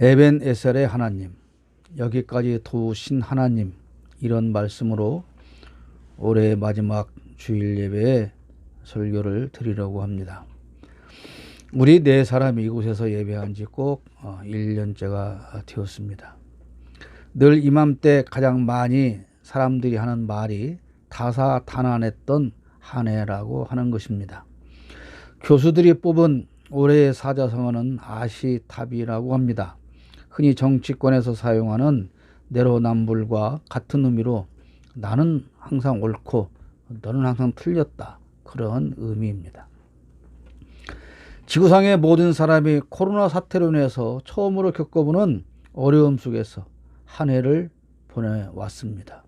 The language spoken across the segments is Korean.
에벤에셀의 하나님, 여기까지 도우신 하나님, 이런 말씀으로 올해 마지막 주일 예배에 설교를 드리려고 합니다. 우리 네 사람이 이곳에서 예배한 지 꼭 1년째가 되었습니다. 늘 이맘때 가장 많이 사람들이 하는 말이 다사다난했던 한 해라고 하는 것입니다. 교수들이 뽑은 올해의 사자성어는 아시타비라고 합니다. 흔히 정치권에서 사용하는 내로남불과 같은 의미로 나는 항상 옳고 너는 항상 틀렸다, 그런 의미입니다. 지구상의 모든 사람이 코로나 사태로 인해서 처음으로 겪어보는 어려움 속에서 한 해를 보내왔습니다.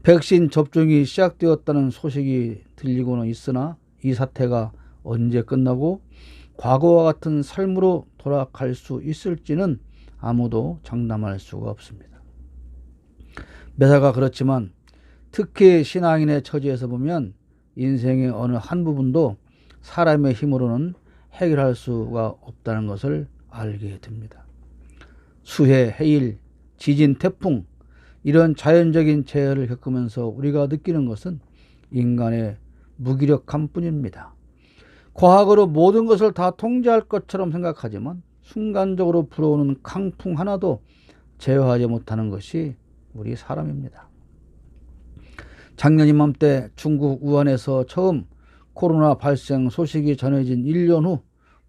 백신 접종이 시작되었다는 소식이 들리고는 있으나 이 사태가 언제 끝나고 과거와 같은 삶으로 돌아갈 수 있을지는 아무도 장담할 수가 없습니다. 매사가 그렇지만 특히 신앙인의 처지에서 보면 인생의 어느 한 부분도 사람의 힘으로는 해결할 수가 없다는 것을 알게 됩니다. 수해, 해일, 지진, 태풍, 이런 자연적인 재해를 겪으면서 우리가 느끼는 것은 인간의 무기력함 뿐입니다. 과학으로 모든 것을 다 통제할 것처럼 생각하지만 순간적으로 불어오는 강풍 하나도 제어하지 못하는 것이 우리 사람입니다. 작년 이맘때 중국 우한에서 처음 코로나 발생 소식이 전해진 1년 후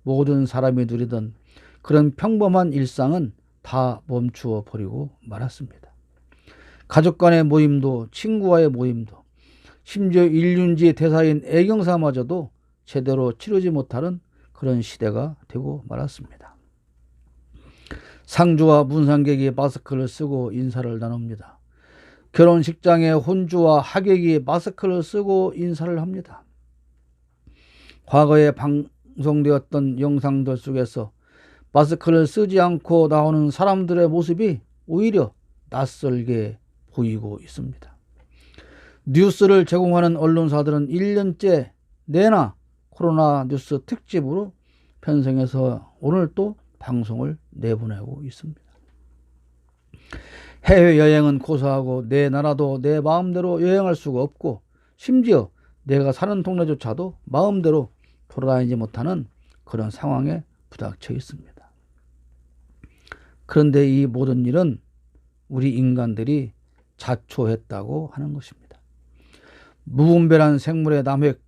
모든 사람이 누리던 그런 평범한 일상은 다 멈추어 버리고 말았습니다. 가족 간의 모임도, 친구와의 모임도, 심지어 일륜지 대사인 애경사마저도 제대로 치르지 못하는 그런 시대가 되고 말았습니다. 상주와 문상객이 마스크를 쓰고 인사를 나눕니다. 결혼식장에 혼주와 하객이 마스크를 쓰고 인사를 합니다. 과거에 방송되었던 영상들 속에서 마스크를 쓰지 않고 나오는 사람들의 모습이 오히려 낯설게 보이고 있습니다. 뉴스를 제공하는 언론사들은 1년째 내나 코로나 뉴스 특집으로 편성해서 오늘 또 방송을 내보내고 있습니다. 해외여행은 고사하고 내 나라도 내 마음대로 여행할 수가 없고 심지어 내가 사는 동네조차도 마음대로 돌아다니지 못하는 그런 상황에 부닥쳐 있습니다. 그런데 이 모든 일은 우리 인간들이 자초했다고 하는 것입니다. 무분별한 생물의 남획,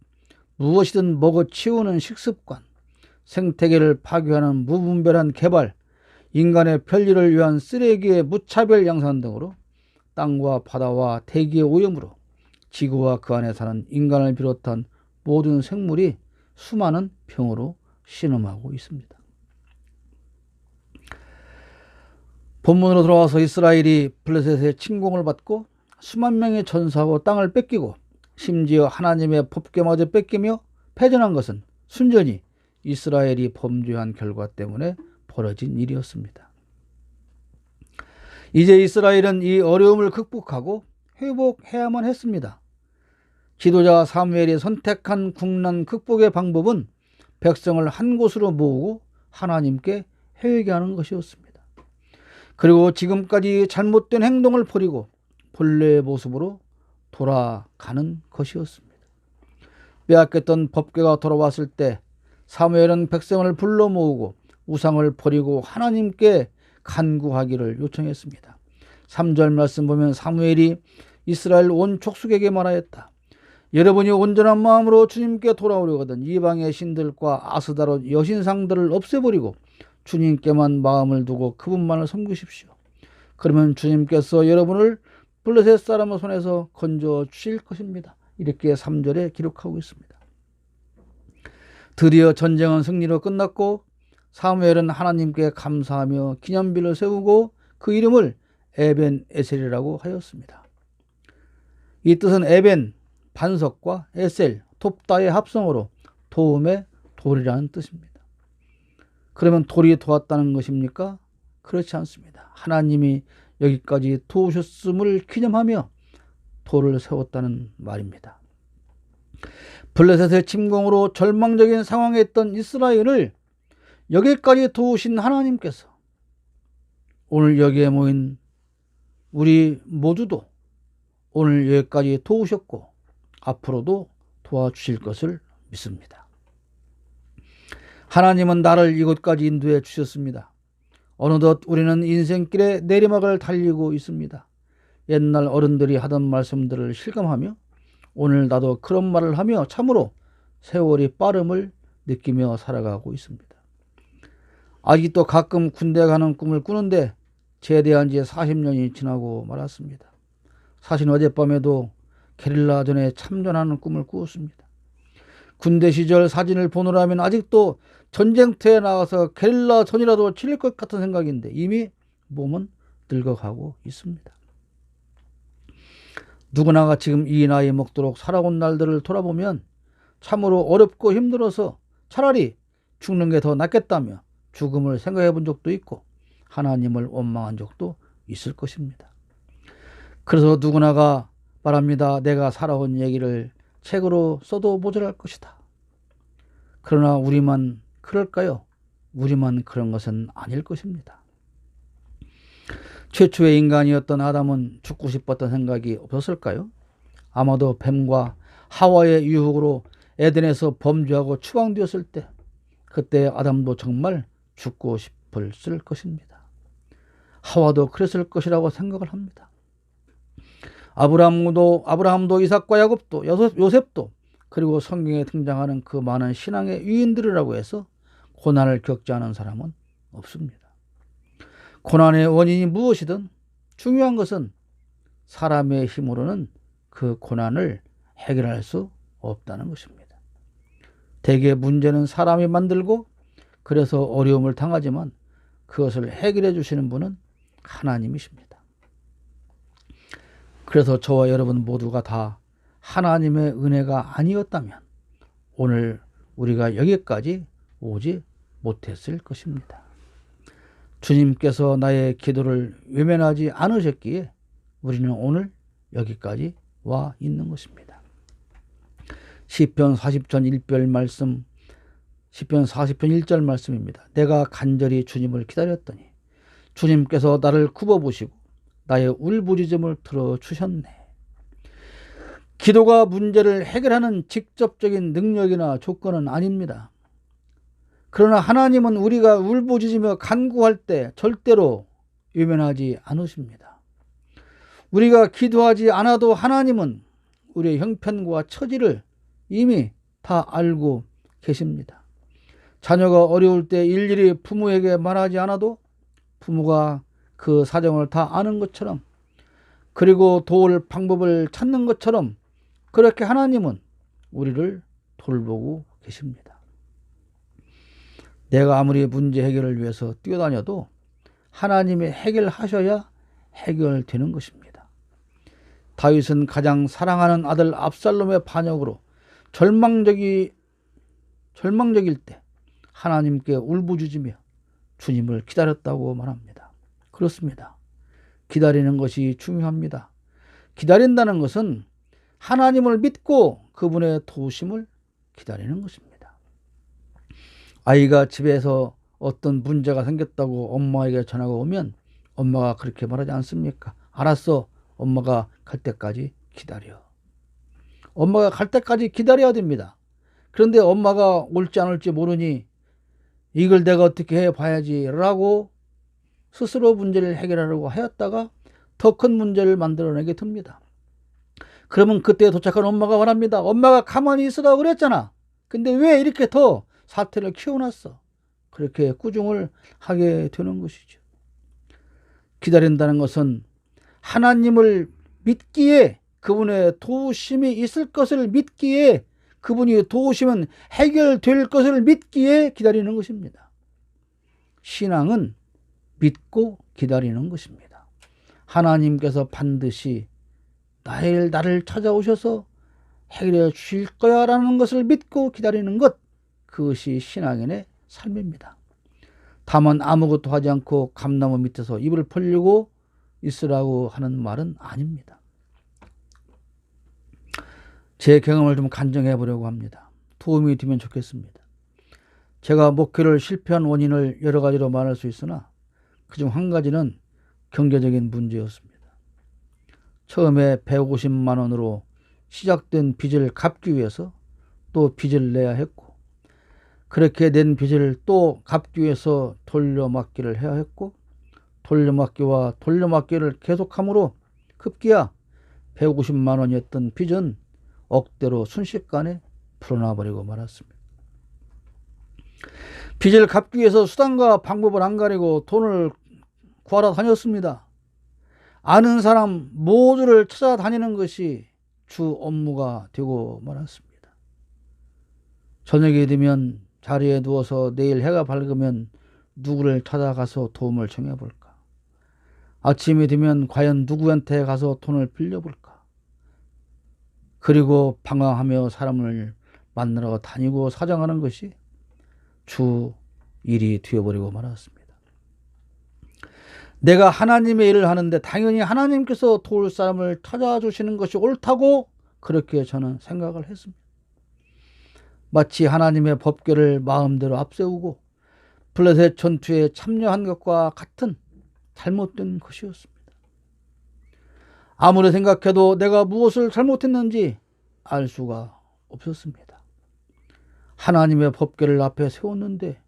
무엇이든 먹어치우는 식습관, 생태계를 파괴하는 무분별한 개발, 인간의 편리를 위한 쓰레기의 무차별 양산 등으로 땅과 바다와 대기의 오염으로 지구와 그 안에 사는 인간을 비롯한 모든 생물이 수많은 병으로 신음하고 있습니다. 본문으로 돌아와서 이스라엘이 블레셋의 침공을 받고 수만 명의 전사하고 땅을 뺏기고 심지어 하나님의 법궤마저 뺏기며 패전한 것은 순전히 이스라엘이 범죄한 결과 때문에 벌어진 일이었습니다. 이제 이스라엘은 이 어려움을 극복하고 회복해야만 했습니다. 지도자 사무엘이 선택한 국난 극복의 방법은 백성을 한 곳으로 모으고 하나님께 회개하는 것이었습니다. 그리고 지금까지 잘못된 행동을 버리고 본래의 모습으로 돌아가는 것이었습니다. 빼앗겼던 법궤가 돌아왔을 때 사무엘은 백성을 불러 모으고 우상을 버리고 하나님께 간구하기를 요청했습니다. 3절 말씀 보면 사무엘이 이스라엘 온 족속에게 말하였다. 여러분이 온전한 마음으로 주님께 돌아오려거든 이방의 신들과 아스다롯 여신상들을 없애버리고 주님께만 마음을 두고 그분만을 섬기십시오. 그러면 주님께서 여러분을 블레셋 사람의 손에서 건져 주실 것입니다. 이렇게 3절에 기록하고 있습니다. 드디어 전쟁은 승리로 끝났고 사무엘은 하나님께 감사하며 기념비를 세우고 그 이름을 에벤에셀이라고 하였습니다. 이 뜻은 에벤, 반석과 에셀, 돕다의 합성어로 도움의 돌이라는 뜻입니다. 그러면 돌이 도왔다는 것입니까? 그렇지 않습니다. 하나님이 여기까지 도우셨음을 기념하며 돌을 세웠다는 말입니다. 블레셋의 침공으로 절망적인 상황에 있던 이스라엘을 여기까지 도우신 하나님께서 오늘 여기에 모인 우리 모두도 오늘 여기까지 도우셨고 앞으로도 도와주실 것을 믿습니다. 하나님은 나를 이곳까지 인도해 주셨습니다. 어느덧 우리는 인생길의 내리막을 달리고 있습니다. 옛날 어른들이 하던 말씀들을 실감하며 오늘 나도 그런 말을 하며 참으로 세월이 빠름을 느끼며 살아가고 있습니다. 아직도 가끔 군대 가는 꿈을 꾸는데 제대한 지 40년이 지나고 말았습니다. 사실 어젯밤에도 게릴라전에 참전하는 꿈을 꾸었습니다. 군대 시절 사진을 보느라면 아직도 전쟁터에 나가서 게릴라전이라도 치를 것 같은 생각인데 이미 몸은 늙어가고 있습니다. 누구나가 지금 이 나이 먹도록 살아온 날들을 돌아보면 참으로 어렵고 힘들어서 차라리 죽는 게 더 낫겠다며 죽음을 생각해 본 적도 있고 하나님을 원망한 적도 있을 것입니다. 그래서 누구나가 말합니다. 내가 살아온 얘기를 책으로 써도 모자랄 것이다. 그러나 우리만 그럴까요? 우리만 그런 것은 아닐 것입니다. 최초의 인간이었던 아담은 죽고 싶었던 생각이 없었을까요? 아마도 뱀과 하와의 유혹으로 에덴에서 범죄하고 추방되었을 때 그때 아담도 정말 죽고 싶었을 것입니다. 하와도 그랬을 것이라고 생각을 합니다. 아브라함도 이삭과 야곱도 요셉도 그리고 성경에 등장하는 그 많은 신앙의 유인들이라고 해서 고난을 겪지 않은 사람은 없습니다. 고난의 원인이 무엇이든 중요한 것은 사람의 힘으로는 그 고난을 해결할 수 없다는 것입니다. 대개 문제는 사람이 만들고 그래서 어려움을 당하지만 그것을 해결해 주시는 분은 하나님이십니다. 그래서 저와 여러분 모두가 다 하나님의 은혜가 아니었다면 오늘 우리가 여기까지 오지 못했을 것입니다. 주님께서 나의 기도를 외면하지 않으셨기에 우리는 오늘 여기까지 와 있는 것입니다. 시편 40편 1절 말씀, 시편 40편 1절 말씀입니다. 내가 간절히 주님을 기다렸더니 주님께서 나를 굽어보시고 나의 울부짖음을 들어주셨네. 기도가 문제를 해결하는 직접적인 능력이나 조건은 아닙니다. 그러나 하나님은 우리가 울부짖으며 간구할 때 절대로 외면하지 않으십니다. 우리가 기도하지 않아도 하나님은 우리의 형편과 처지를 이미 다 알고 계십니다. 자녀가 어려울 때 일일이 부모에게 말하지 않아도 부모가 그 사정을 다 아는 것처럼 그리고 도울 방법을 찾는 것처럼 그렇게 하나님은 우리를 돌보고 계십니다. 내가 아무리 문제 해결을 위해서 뛰어다녀도 하나님이 해결하셔야 해결되는 것입니다. 다윗은 가장 사랑하는 아들 압살롬의 반역으로 절망적일 때 하나님께 울부짖으며 주님을 기다렸다고 말합니다. 그렇습니다. 기다리는 것이 중요합니다. 기다린다는 것은 하나님을 믿고 그분의 도우심을 기다리는 것입니다. 아이가 집에서 어떤 문제가 생겼다고 엄마에게 전화가 오면 엄마가 그렇게 말하지 않습니까? 알았어. 엄마가 갈 때까지 기다려. 엄마가 갈 때까지 기다려야 됩니다. 그런데 엄마가 올지 안 올지 모르니 이걸 내가 어떻게 해봐야지 라고 스스로 문제를 해결하려고 하였다가 더 큰 문제를 만들어내게 됩니다. 그러면 그때 도착한 엄마가 말합니다. 엄마가 가만히 있으라고 그랬잖아. 근데 왜 이렇게 더 사태를 키워놨어? 그렇게 꾸중을 하게 되는 것이죠. 기다린다는 것은 하나님을 믿기에 그분의 도우심이 있을 것을 믿기에 그분이 도우시면 해결될 것을 믿기에 기다리는 것입니다. 신앙은 믿고 기다리는 것입니다. 하나님께서 반드시 나를 찾아오셔서 해결해 주실 거야 라는 것을 믿고 기다리는 것, 그것이 신앙인의 삶입니다. 다만 아무것도 하지 않고 감나무 밑에서 입을 벌리고 있으라고 하는 말은 아닙니다. 제 경험을 좀 간증해 보려고 합니다. 도움이 되면 좋겠습니다. 제가 목회를 실패한 원인을 여러 가지로 말할 수 있으나 그중 한 가지는 경제적인 문제였습니다. 처음에 150만 원으로 시작된 빚을 갚기 위해서 또 빚을 내야 했고, 그렇게 낸 빚을 또 갚기 위해서 돌려막기를 해야 했고, 돌려막기와 돌려막기를 계속함으로 급기야 150만 원이었던 빚은 억대로 순식간에 풀어나버리고 말았습니다. 빚을 갚기 위해서 수단과 방법을 안 가리고 돈을 구하러 다녔습니다. 아는 사람 모두를 찾아다니는 것이 주 업무가 되고 말았습니다. 저녁이 되면 자리에 누워서 내일 해가 밝으면 누구를 찾아가서 도움을 청해볼까? 아침이 되면 과연 누구한테 가서 돈을 빌려볼까? 그리고 방황하며 사람을 만나러 다니고 사정하는 것이 주 일이 되어버리고 말았습니다. 내가 하나님의 일을 하는데 당연히 하나님께서 도울 사람을 찾아주시는 것이 옳다고 그렇게 저는 생각을 했습니다. 마치 하나님의 법궤를 마음대로 앞세우고 블레셋 전투에 참여한 것과 같은 잘못된 것이었습니다. 아무리 생각해도 내가 무엇을 잘못했는지 알 수가 없었습니다. 하나님의 법궤를 앞에 세웠는데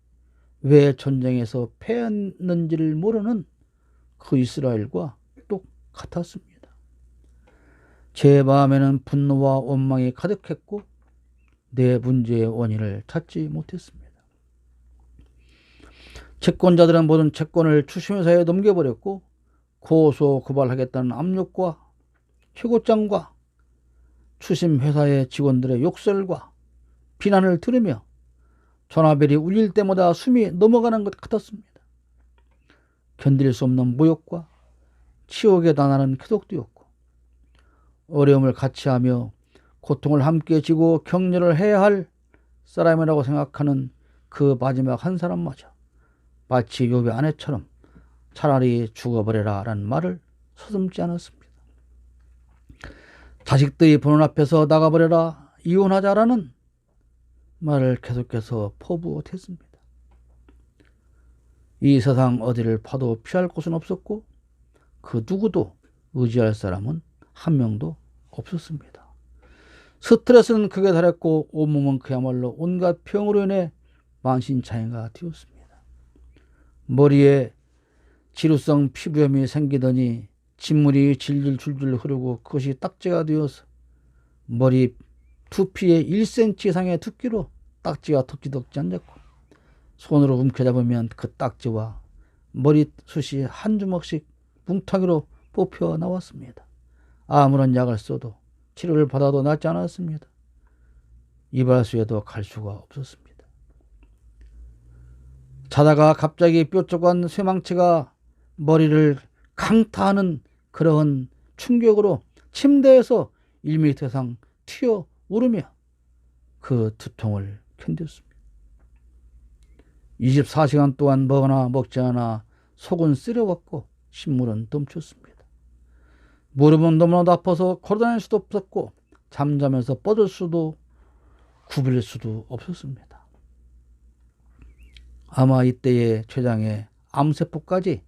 왜 전쟁에서 패했는지를 모르는 그 이스라엘과 똑같았습니다. 제 마음에는 분노와 원망이 가득했고 내 문제의 원인을 찾지 못했습니다. 채권자들은 모든 채권을 추심회사에 넘겨버렸고 고소 고발하겠다는 압력과 최고장과 추심회사의 직원들의 욕설과 비난을 들으며 전화벨이 울릴 때마다 숨이 넘어가는 것 같았습니다. 견딜 수 없는 모욕과 치욕의 나날은 계속되었고 어려움을 같이 하며 고통을 함께 지고 격려를 해야 할 사람이라고 생각하는 그 마지막 한 사람마저 마치 욥의 아내처럼 차라리 죽어버려라 라는 말을 서슴지 않았습니다. 자식들이 보는 앞에서 나가버려라, 이혼하자라는 말을 계속해서 포부했습니다. 이 세상 어디를 파도 피할 곳은 없었고 그 누구도 의지할 사람은 한 명도 없었습니다. 스트레스는 극에 달했고 온몸은 그야말로 온갖 병으로 인해 만신창이가 되었습니다. 머리에 지루성 피부염이 생기더니 진물이 질질 줄줄 흐르고 그것이 딱지가 되어서 머리 두피의 1cm 이상의 두께로 딱지가 덕지덕지 앉았고 손으로 움켜잡으면 그 딱지와 머리숱이 한 주먹씩 뭉텅이로 뽑혀 나왔습니다. 아무런 약을 써도 치료를 받아도 낫지 않았습니다. 이발소에도 갈 수가 없었습니다. 자다가 갑자기 뾰족한 쇠망치가 머리를 강타하는 그러한 충격으로 침대에서 1m 이상 튀어 오르며 그 두통을 견뎠습니다. 24시간 동안 먹거나 먹지 않아 속은 쓰려왔고 신물은 넘쳤습니다. 무릎은 너무나도 아파서 걸어다닐 수도 없었고 잠자면서 뻗을 수도 구부릴 수도 없었습니다. 아마 이때의 췌장에 암세포까지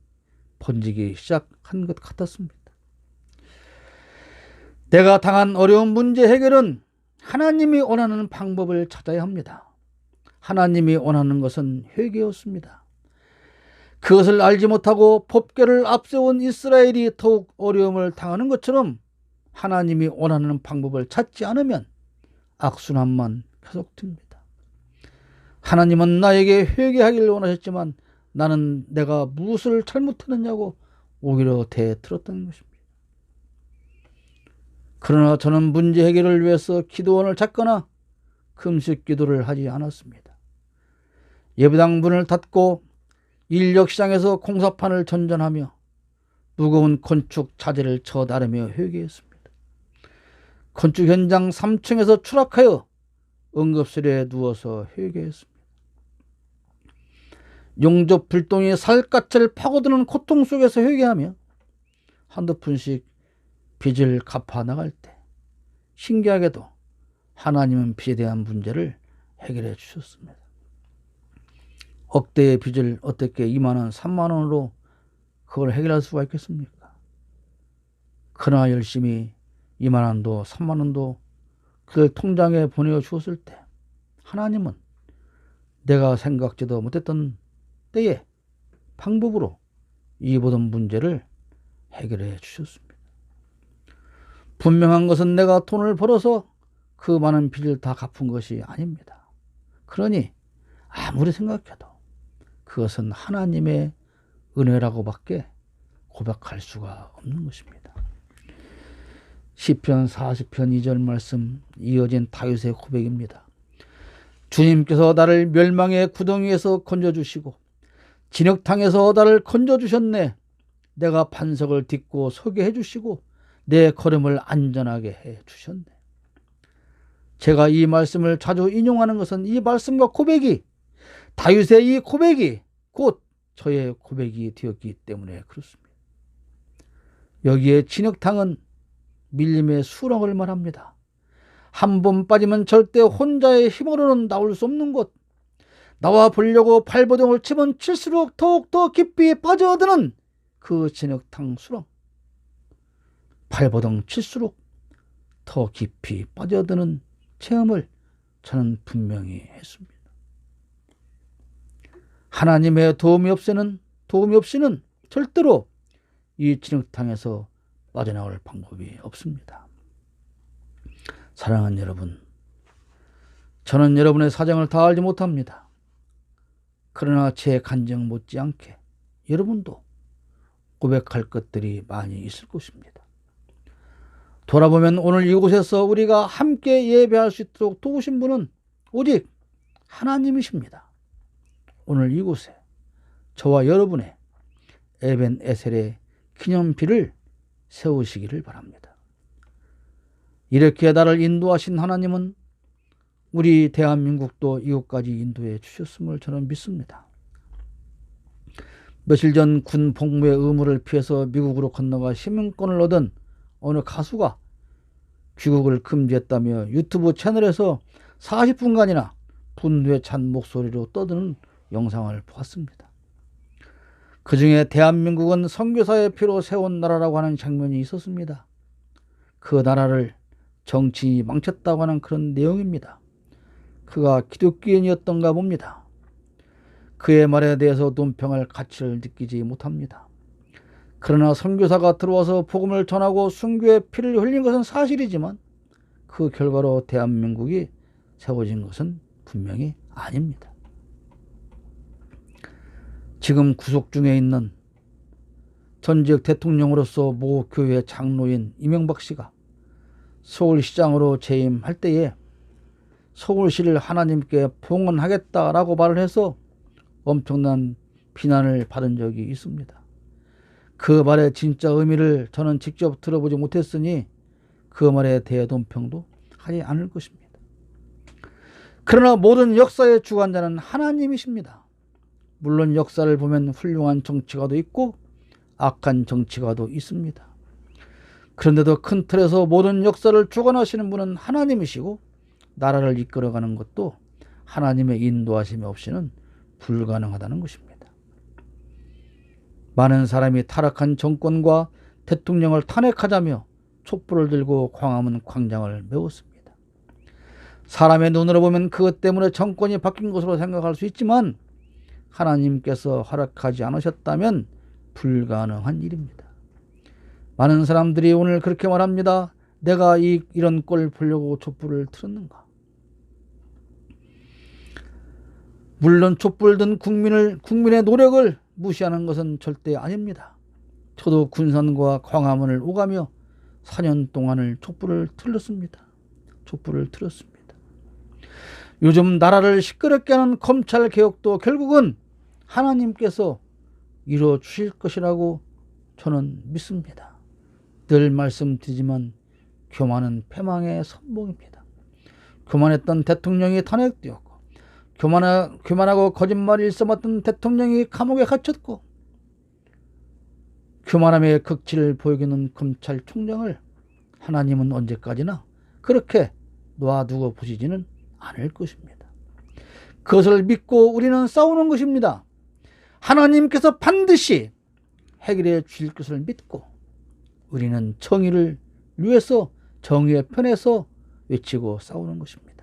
번지기 시작한 것 같았습니다. 내가 당한 어려운 문제 해결은 하나님이 원하는 방법을 찾아야 합니다. 하나님이 원하는 것은 회개였습니다. 그것을 알지 못하고 법궤를 앞세운 이스라엘이 더욱 어려움을 당하는 것처럼 하나님이 원하는 방법을 찾지 않으면 악순환만 계속됩니다. 하나님은 나에게 회개하기를 원하셨지만 나는 내가 무엇을 잘못했느냐고 오히려 대들었던 것입니다. 그러나 저는 문제 해결을 위해서 기도원을 찾거나 금식 기도를 하지 않았습니다. 예배당 문을 닫고 인력시장에서 공사판을 전전하며 무거운 건축 자재를 쳐 나르며 회개했습니다. 건축 현장 3층에서 추락하여 응급실에 누워서 회개했습니다. 용접 불똥이 살갗을 파고드는 고통 속에서 회개하며 한두 푼씩 빚을 갚아 나갈 때 신기하게도 하나님은 빚에 대한 문제를 해결해 주셨습니다. 억대의 빚을 어떻게 2만 원, 3만 원으로 그걸 해결할 수가 있겠습니까? 그러나 열심히 2만 원도 3만 원도 그걸 통장에 보내주었을 때 하나님은 내가 생각지도 못했던 때에 방법으로 이 모든 문제를 해결해 주셨습니다. 분명한 것은 내가 돈을 벌어서 그 많은 빚을 다 갚은 것이 아닙니다. 그러니 아무리 생각해도 그것은 하나님의 은혜라고밖에 고백할 수가 없는 것입니다. 시편 40편 2절 말씀 이어진 다윗의 고백입니다. 주님께서 나를 멸망의 구덩이에서 건져주시고 진흙탕에서 나를 건져주셨네. 내가 반석을 딛고 서게 해주시고 내 걸음을 안전하게 해주셨네. 제가 이 말씀을 자주 인용하는 것은 이 말씀과 고백이 다윗의 이 고백이 곧 저의 고백이 되었기 때문에 그렇습니다. 여기에 진흙탕은 밀림의 수렁을 말합니다. 한 번 빠지면 절대 혼자의 힘으로는 나올 수 없는 곳. 나와 보려고 발버둥을 치면 칠수록 더욱더 깊이 빠져드는 그 진흙탕 수렁. 발버둥 칠수록 더 깊이 빠져드는 체험을 저는 분명히 했습니다. 하나님의 도움이 없이는 절대로 이 진흙탕에서 빠져나올 방법이 없습니다. 사랑하는 여러분, 저는 여러분의 사정을 다 알지 못합니다. 그러나 제 간증 못지않게 여러분도 고백할 것들이 많이 있을 것입니다. 돌아보면 오늘 이곳에서 우리가 함께 예배할 수 있도록 도우신 분은 오직 하나님이십니다. 오늘 이곳에 저와 여러분의 에벤에셀의 기념비를 세우시기를 바랍니다. 이렇게 나를 인도하신 하나님은 우리 대한민국도 이곳까지 인도해 주셨음을 저는 믿습니다. 며칠 전 군 복무의 의무를 피해서 미국으로 건너가 시민권을 얻은 어느 가수가 귀국을 금지했다며 유튜브 채널에서 40분간이나 분노에 찬 목소리로 떠드는 영상을 보았습니다. 그 중에 대한민국은 선교사의 피로 세운 나라라고 하는 장면이 있었습니다. 그 나라를 정치인이 망쳤다고 하는 그런 내용입니다. 그가 기독교인이었던가 봅니다. 그의 말에 대해서 논평할 가치를 느끼지 못합니다. 그러나 선교사가 들어와서 복음을 전하고 순교의 피를 흘린 것은 사실이지만 그 결과로 대한민국이 세워진 것은 분명히 아닙니다. 지금 구속 중에 있는 전직 대통령으로서 모 교회 장로인 이명박 씨가 서울시장으로 재임할 때에 서울시를 하나님께 봉헌하겠다라고 말을 해서 엄청난 비난을 받은 적이 있습니다. 그 말의 진짜 의미를 저는 직접 들어보지 못했으니 그 말에 대해 논평도 하지 않을 것입니다. 그러나 모든 역사의 주관자는 하나님이십니다. 물론 역사를 보면 훌륭한 정치가도 있고 악한 정치가도 있습니다. 그런데도 큰 틀에서 모든 역사를 주관하시는 분은 하나님이시고 나라를 이끌어가는 것도 하나님의 인도하심이 없이는 불가능하다는 것입니다. 많은 사람이 타락한 정권과 대통령을 탄핵하자며 촛불을 들고 광화문 광장을 메웠습니다. 사람의 눈으로 보면 그것 때문에 정권이 바뀐 것으로 생각할 수 있지만 하나님께서 허락하지 않으셨다면 불가능한 일입니다. 많은 사람들이 오늘 그렇게 말합니다. 내가 이런 꼴 보려고 촛불을 틀었는가? 물론 촛불 든 국민의 노력을 무시하는 것은 절대 아닙니다. 저도 군산과 광화문을 오가며 4년 동안을 촛불을 틀었습니다. 요즘 나라를 시끄럽게 하는 검찰 개혁도 결국은 하나님께서 이루어 주실 것이라고 저는 믿습니다. 늘 말씀드리지만 교만은 패망의 선봉입니다. 교만했던 대통령이 탄핵되었고 교만하고 거짓말을 일삼았던 대통령이 감옥에 갇혔고 교만함의 극치를 보이는 검찰총장을 하나님은 언제까지나 그렇게 놔두고 보시지는 않을 것입니다. 그것을 믿고 우리는 싸우는 것입니다. 하나님께서 반드시 해결해 주실 것을 믿고 우리는 정의를 위해서 정의의 편에서 외치고 싸우는 것입니다.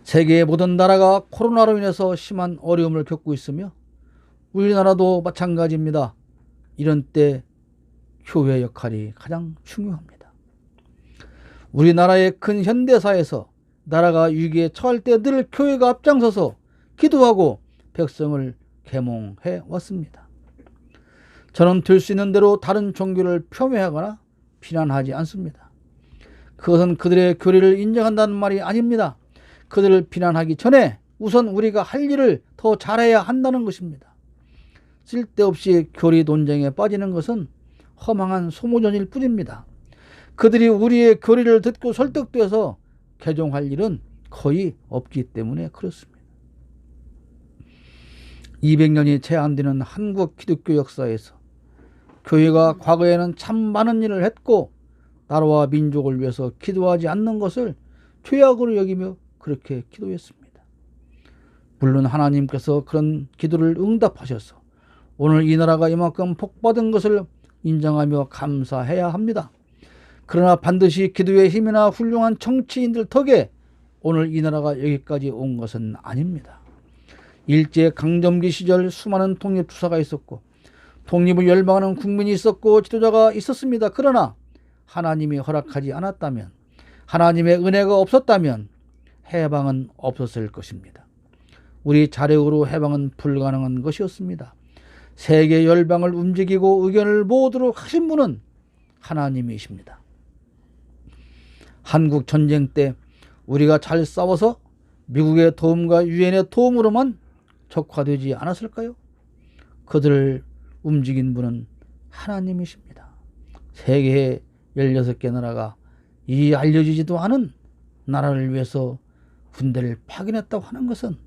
세계의 모든 나라가 코로나로 인해서 심한 어려움을 겪고 있으며 우리나라도 마찬가지입니다. 이런 때 교회 역할이 가장 중요합니다. 우리나라의 큰 현대사에서 나라가 위기에 처할 때 늘 교회가 앞장서서 기도하고 백성을 계몽해 왔습니다. 저는 될 수 있는 대로 다른 종교를 폄훼하거나 비난하지 않습니다. 그것은 그들의 교리를 인정한다는 말이 아닙니다. 그들을 비난하기 전에 우선 우리가 할 일을 더 잘해야 한다는 것입니다. 쓸데없이 교리 논쟁에 빠지는 것은 허망한 소모전일 뿐입니다. 그들이 우리의 교리를 듣고 설득돼서 개종할 일은 거의 없기 때문에 그렇습니다. 200년이 채 안 되는 한국 기독교 역사에서 교회가 과거에는 참 많은 일을 했고 나라와 민족을 위해서 기도하지 않는 것을 죄악으로 여기며 그렇게 기도했습니다. 물론 하나님께서 그런 기도를 응답하셔서 오늘 이 나라가 이만큼 복받은 것을 인정하며 감사해야 합니다. 그러나 반드시 기도의 힘이나 훌륭한 정치인들 덕에 오늘 이 나라가 여기까지 온 것은 아닙니다. 일제강점기 시절 수많은 독립투사가 있었고 독립을 열망하는 국민이 있었고 지도자가 있었습니다. 그러나 하나님이 허락하지 않았다면, 하나님의 은혜가 없었다면 해방은 없었을 것입니다. 우리 자력으로 해방은 불가능한 것이었습니다. 세계 열방을 움직이고 의견을 모으도록 하신 분은 하나님이십니다. 한국 전쟁 때 우리가 잘 싸워서 미국의 도움과 유엔의 도움으로만 적화되지 않았을까요? 그들을 움직인 분은 하나님이십니다. 세계의 16개 나라가 이 알려지지도 않은 나라를 위해서 군대를 파견했다고 하는 것은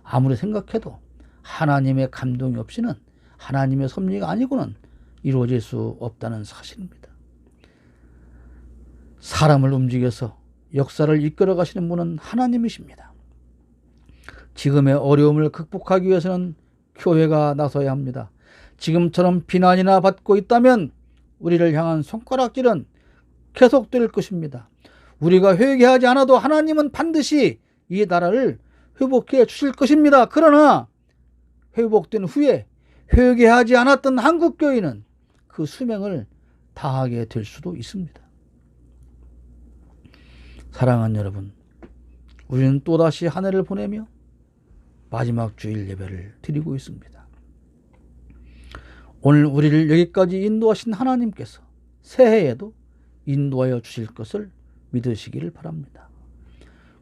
아무리 생각해도 하나님의 감동이 없이는, 하나님의 섭리가 아니고는 이루어질 수 없다는 사실입니다. 사람을 움직여서 역사를 이끌어 가시는 분은 하나님이십니다. 지금의 어려움을 극복하기 위해서는 교회가 나서야 합니다. 지금처럼 비난이나 받고 있다면 우리를 향한 손가락질은 계속될 것입니다. 우리가 회개하지 않아도 하나님은 반드시 이 나라를 회복해 주실 것입니다. 그러나 회복된 후에 회개하지 않았던 한국교회는 그 수명을 다하게 될 수도 있습니다. 사랑하는 여러분, 우리는 또다시 한 해를 보내며 마지막 주일 예배를 드리고 있습니다. 오늘 우리를 여기까지 인도하신 하나님께서 새해에도 인도하여 주실 것을 믿으시기를 바랍니다.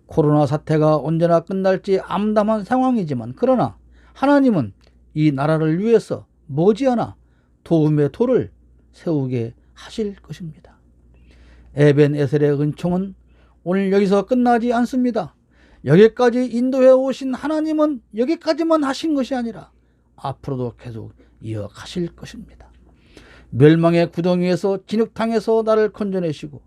코로나 사태가 언제나 끝날지 암담한 상황이지만 그러나 하나님은 이 나라를 위해서 머지않아 도움의 돌을 세우게 하실 것입니다. 에벤에셀의 은총은 오늘 여기서 끝나지 않습니다. 여기까지 인도해 오신 하나님은 여기까지만 하신 것이 아니라 앞으로도 계속 이어가실 것입니다. 멸망의 구덩이에서 진흙탕에서 나를 건져내시고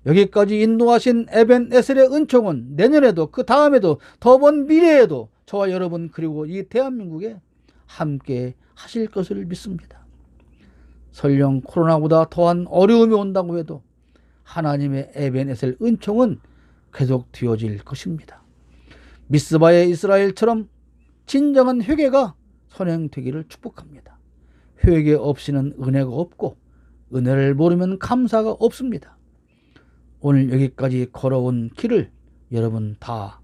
여기까지 인도하신 에벤에셀의 은총은 내년에도 그 다음에도 더 먼 미래에도 저와 여러분 그리고 이 대한민국에 함께 하실 것을 믿습니다. 설령 코로나보다 더한 어려움이 온다고 해도 하나님의 에벤에셀 은총은 계속 되어질 것입니다. 미스바의 이스라엘처럼 진정한 회개가 선행되기를 축복합니다. 회개 없이는 은혜가 없고 은혜를 모르면 감사가 없습니다. 오늘 여기까지 걸어온 길을 여러분 다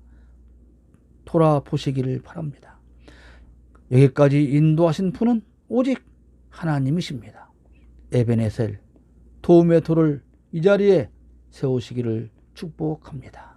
돌아보시기를 바랍니다. 여기까지 인도하신 분은 오직 하나님이십니다. 에벤에셀 도움의 돌을 이 자리에 세우시기를 축복합니다.